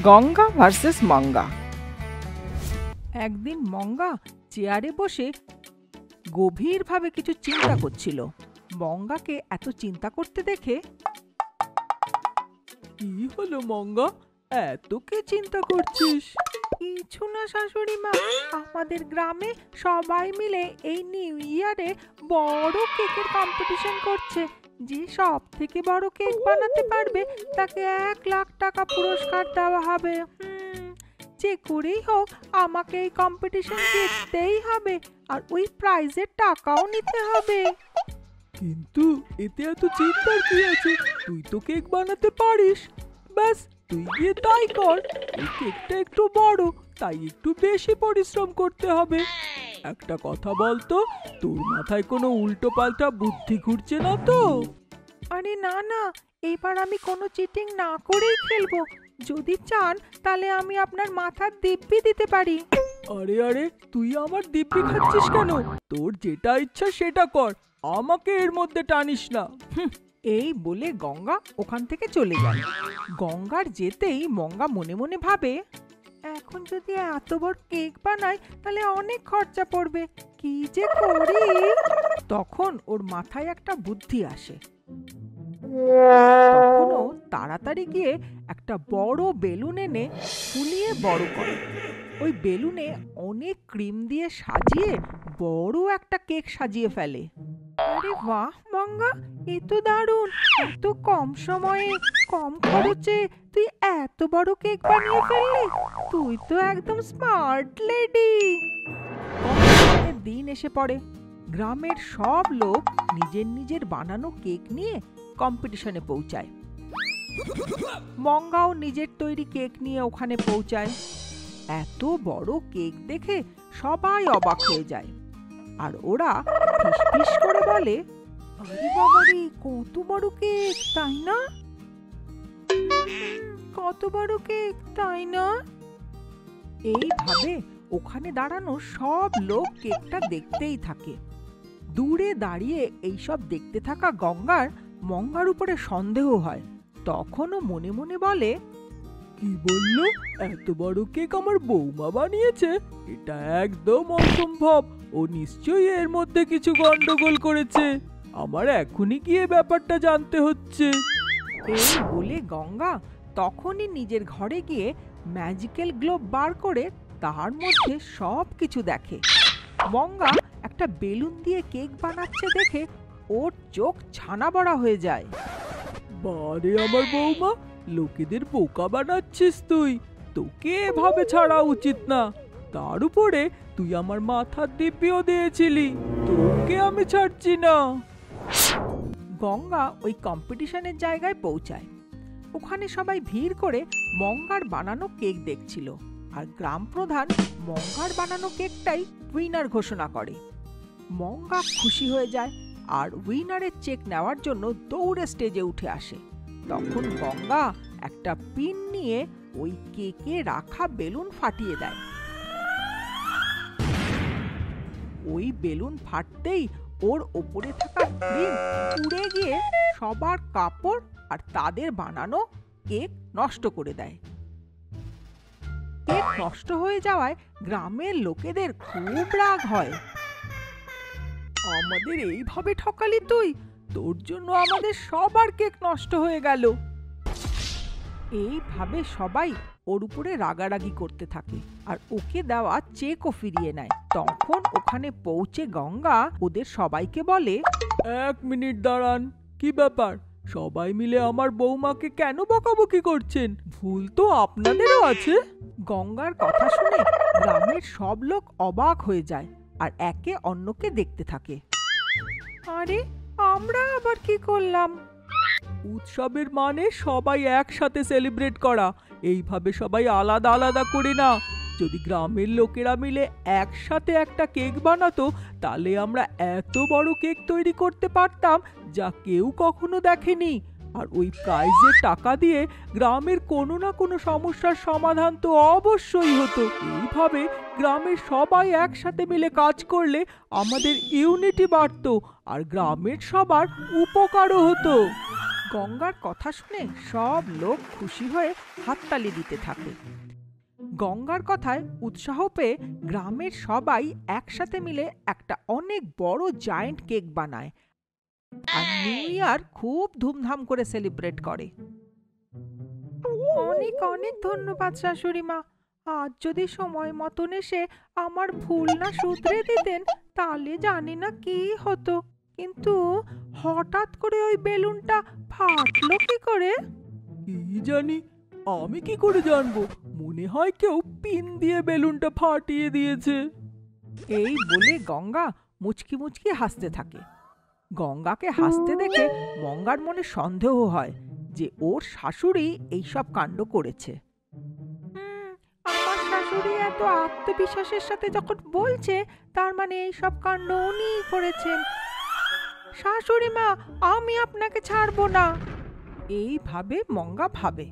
Ganga versus মঙ্গা। একদিন মঙ্গা চেয়ারে বসে গভীরভাবে কিছু চিন্তা করছিল। মঙ্গাকে এত চিন্তা করতে দেখে, কি হলো মঙ্গা, এত কে চিন্তা করছিস? কিছু না শাশুড়ি মা, আমাদের গ্রামে সবাই মিলে এই নিউ ইয়ারে বড় কেকের কম্পিটিশন করছে। যে সব থেকে বড় কেক বানাতে পারবে তাকে 1,00,000 টাকা পুরস্কার দেওয়া হবে। যে করেই হোক আমাকে এই কম্পিটিশন জিততেই হবে, আর ওই প্রাইজের টাকাও নিতে হবে। কিন্তু এতে এত চিন্তার কি আছে? তুই তো কেক বানাতে পারিস, ব্যাস তুই গিয়ে তাই কর। এই কেকটা একটু বড়, তাই একটু বেশি পরিশ্রম করতে হবে। একটা কথা বলতো, তোর মাথায় কোনো উল্টো পাল্টা বুদ্ধি ঘুরছে না তো? আরে না না, এবার আমি কোনো চিটিং না করেই খেলবো। যদি চান তাহলে আমি আপনার মাথার দিব্যি দিতে পারি। আরে আরে, তুই আমার দিব্যি খাচ্ছিস কেন? তোর যেটা ইচ্ছা সেটা কর, আমাকে এর মধ্যে টানিস না। এই বলে গঙ্গা ওখান থেকে চলে যায়। গঙ্গার যেতেই মঙ্গা মনে মনে ভাবে, এখন যদি এত বড় কেক বানাই তাহলে অনেক খরচা পড়বে, কি যে করি। তখন ওর মাথায় একটা বুদ্ধি আসে। তখন ও তাড়াতাড়ি গিয়ে একটা বড় বেলুন এনে ফুলিয়ে বড় করে। ওই বেলুনে অনেক ক্রিম দিয়ে সাজিয়ে বড় একটা কেক সাজিয়ে ফেলে। আরে বাহ মঙ্গা, এ তো দারুণ! এত কম সময়ে কম খরচে তুই এত বড় কেক বানিয়ে ফেললি। তুই তো একদম স্মার্ট লেডি। দিন এসে পড়ে। গ্রামের সব লোক নিজের নিজের বানানো কেক নিয়ে কম্পিটিশনে পৌঁছায়। মঙ্গাও নিজের তৈরি কেক নিয়ে ওখানে পৌঁছায়। এত বড় কেক দেখে সবাই অবাক হয়ে যায়, আর ওরা ফিসফিস করে বলে, আরে বাবারে, কত বড় কেক, তাই না? কত বড় কেক, তাই না? এইভাবে ওখানে দাঁড়ানো সব লোক কেকটা দেখতেই থাকে। দূরে দাঁড়িয়ে এইসব দেখতে থাকা গঙ্গার মঙ্গার উপরে সন্দেহ হয়। তখনও মনে মনে বলে, কি বললো, এত বড় কেক আমার বৌমা বানিয়েছে? এটা একদম অসম্ভব। ও নিশ্চয়ই এর মধ্যে কিছু গন্ডগোল করেছে। আমার এখনই গিয়ে ব্যাপারটা জানতে হচ্ছে। এই বলে গঙ্গা তখনই নিজের ঘরে গিয়ে ম্যাজিক্যাল গ্লোব বার করে তার মধ্যে সব কিছু দেখে। মঙ্গা একটা বেলুন দিয়ে কেক বানাচ্ছে দেখে ওর চোখ ছানা বড়া হয়ে যায়। বারে আমার বৌমা, লোকেদের বোকা বানাচ্ছিস তুই। তোকে এভাবে ছাড়া উচিত না। তার উপরে তুই আমার মাথার দিব্যিও দিয়েছিলি, তোকে আমি ছাড়ছি না। গঙ্গা ওই কম্পিটিশনের জায়গায় পৌঁছায়। ওখানে সবাই ভিড় করে মঙ্গার বানানো কেক দেখছিল, আর গ্রাম প্রধান মঙ্গার বানানো কেকটাই উইনার ঘোষণা করে। মঙ্গা খুশি হয়ে যায় আর উইনারের চেক নেওয়ার জন্য দৌড়ে স্টেজে উঠে আসে। তখন গঙ্গা একটা পিন নিয়ে ওই কেকে রাখা বেলুন ফাটিয়ে দেয়। ওই বেলুন ফাটতেই ওর ওপরে থাকা ক্রিম উড়ে গিয়ে সবার কাপড় আর তাদের বানানো কেক নষ্ট করে দেয়। কেক নষ্ট হয়ে যাওয়ায় গ্রামের লোকেদের খুব রাগ হয়। আমাদের এইভাবে ঠকালি তুই, তোর জন্য আমাদের সবার কেক নষ্ট হয়ে গেল। এইভাবে সবাই ওর উপরে রাগারাগি করতে থাকে আর ওকে দেওয়া চেকও ফিরিয়ে নেয়। তখন ওখানে পৌঁছে গঙ্গা ওদের সবাইকে বলে, 1 মিনিট দাঁড়ান, কি ব্যাপার? সবাই মিলে আমার বৌমাকে কেন বকাবকি করছেন? ভুল তো আপনাদেরও আছে। গঙ্গার কথা শুনে গ্রামের সব লোক অবাক হয়ে যায় আর একে অন্যকে দেখতে থাকে। আরে আমরা আবার কি করলাম? উৎসবের মানে সবাই একসাথে সেলিব্রেট করা, এইভাবে সবাই আলাদা আলাদা করে না। যদি গ্রামের লোকেরা মিলে একসাথে একটা কেক বানাতো তাহলে আমরা এত বড় কেক তৈরি করতে পারতাম যা কেউ কখনো দেখেনি। আর ওই প্রাইজের টাকা দিয়ে গ্রামের কোনো না কোনো সমস্যার সমাধান তো অবশ্যই হতো। এইভাবে গ্রামের সবাই একসাথে মিলে কাজ করলে আমাদের ইউনিটি বাড়তো আর গ্রামের সবার উপকারও হতো। গঙ্গার কথা শুনে সব লোক খুশি হয়ে হাততালি দিতে থাকে। গঙ্গার কথায় উৎসাহ পেয়ে গ্রামের সবাই একসাথে মিলে একটা অনেক বড় জায়ান্ট কেক বানায় আর নিউ ইয়ার খুব ধুমধাম করে সেলিব্রেট করে। অনেক অনেক ধন্যবাদ শাশুড়ি মা। আজ যদি সময় মতন এসে আমার ভুল না শুধরে দিতেন তাহলে জানি না কি হতো। কিন্তু হঠাৎ করে ওই বেলুনটা ফাটলো কি করে? কি জানি, আমি কি করে জানবো? মনে হয় কেউ পিন দিয়ে বেলুনটা ফাটিয়ে দিয়েছে। এই বলে গঙ্গা মুচকি মুচকি হাসতে থাকে। গঙ্গাকে হাসতে দেখে মঙ্গার মনে সন্দেহ হয় যে ওর শাশুড়ি এইসব কাণ্ড করেছে। আমার শাশুড়ি এত আত্মবিশ্বাসের সাথে যখন বলছে, তার মানে এইসব কাণ্ড উনিই করেছেন। শাশুড়ি মা, আমি আপনাকে ছাড়বো না। এইভাবে মঙ্গা ভাবে।